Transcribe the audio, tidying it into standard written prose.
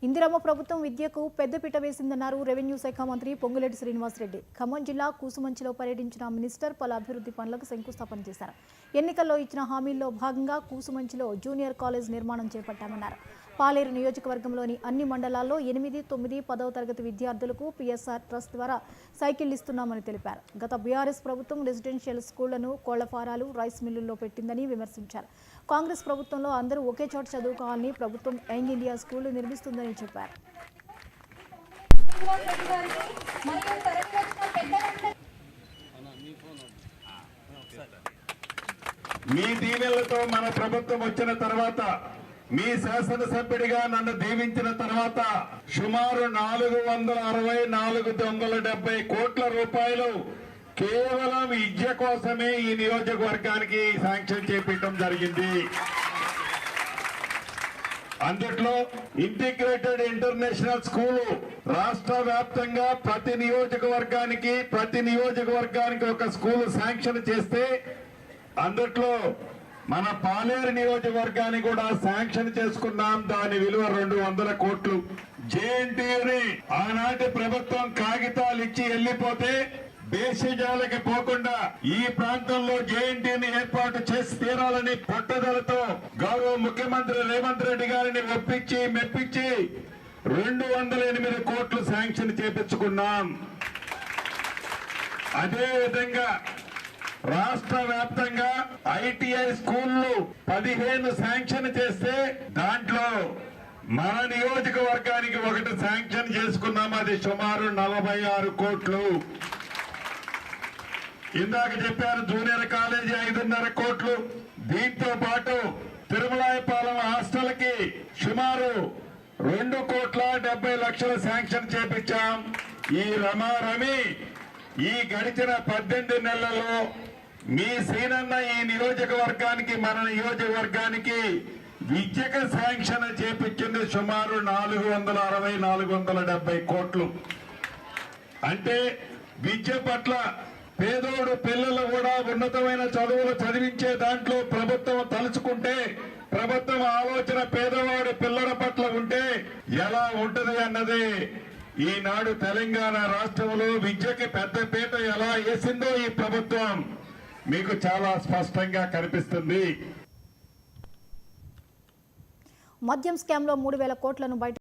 ఇందిరమ్మ ప్రభుత్వం విద్యకు పెద్దపీట వేసిందన్నారు రెవెన్యూ శాఖ మంత్రి పొంగులేటి శ్రీనివాసరెడ్డి. ఖమ్మం జిల్లా కూసుమంచిలో పర్యటించిన మినిస్టర్ పలు అభివృద్ధి పనులకు శంకుస్థాపన చేశారు. ఎన్నికల్లో ఇచ్చిన హామీల్లో భాగంగా కూసుమంచిలో జూనియర్ కాలేజ్ నిర్మాణం చేపట్టామన్నారు. పాలేరు నియోజకవర్గంలోని అన్ని మండలాల్లో 8, 9, 10వ తరగతి విద్యార్థులకు పిఎస్ఆర్ ట్రస్ట్ ద్వారా సైకిళ్లు ఇస్తున్నామని తెలిపారు. గత బీఆర్ఎస్ ప్రభుత్వం రెసిడెన్షియల్ స్కూళ్లను కోళ్ల ఫారాలు, రైస్ మిల్లుల్లో పెట్టిందని విమర్శించారు. కాంగ్రెస్ ప్రభుత్వంలో అందరూ ఒకే చోట చదువుకోవాలని ప్రభుత్వం యంగ్ ఇండియా స్కూళ్లు నిర్మిస్తుందని చెప్పారు. మీ దీవెనలతో మన ప్రభుత్వం వచ్చిన తర్వాత, మీ శాసనసభ్యుడిగా నన్ను దీవించిన తర్వాత సుమారు 470 కోట్ల రూపాయలు కేవలం విద్య కోసమే ఈ నియోజకవర్గానికి శాంక్షన్ చేపించడం జరిగింది. అందుట్లో ఇంటిగ్రేటెడ్ ఇంటర్నేషనల్ స్కూల్ రాష్ట్ర వ్యాప్తంగా ప్రతి నియోజకవర్గానికి ఒక స్కూల్ శాంక్షన్ చేస్తే అందుట్లో మన పాలేరు నియోజకవర్గాన్ని కూడా శాంక్షన్ చేసుకున్నాం. దాని విలువ 200 కోట్లు. జేఎన్టీయూని ఆనాటి ప్రభుత్వం కాగితాలు ఇచ్చి వెళ్లిపోతే బేసిజాలకి పోకుండా ఈ ప్రాంతంలో జేఎన్టీని ఏర్పాటు చేసి తీరాలని పట్టుదలతో గౌరవ ముఖ్యమంత్రి రేవంత్ రెడ్డి గారిని ఒప్పించి మెప్పించి 208 కోట్లు శాంక్షన్ చేపించుకున్నాం. అదే విధంగా రాష్ట్ర వ్యాప్తంగా ఐటీఐ స్కూళ్లు 15 శాంక్షన్ చేస్తే దాంట్లో మన నియోజకవర్గానికి ఒకటి శాంక్షన్ చేసుకున్నాం. అది సుమారు 46 కోట్లు. ఇందాక చెప్పారు జూనియర్ కాలేజీ 5.5 కోట్లు. దీంతో పాటు తిరుమలాయపాలెం హాస్టల్ కి సుమారు 2,70,00,000 శాంక్షన్ చేపించాం. ఈ రమారమి ఈ గడిచిన 18 నెలల్లో మీ సీనన్న ఈ నియోజకవర్గానికి మన నియోజకవర్గానికి విద్యకు శాంక్షన్ చేపించింది సుమారు 470 కోట్లు. అంటే విద్య పట్ల పేదోడు పిల్లలు కూడా ఉన్నతమైన చదువులు చదివించే దాంట్లో ప్రభుత్వం తలుచుకుంటే, ప్రభుత్వం ఆలోచన పేదవాడు పిల్లల పట్ల ఉంటే ఎలా ఉంటది అన్నది ఈనాడు తెలంగాణ రాష్ట్రంలో విద్యకి పెద్దపీట ఎలా వేసిందో ఈ ప్రభుత్వం మీకు చాలా స్పష్టంగా కనిపిస్తుంది. మద్యం స్కామ్ లో 3,000 కోట్లను బయట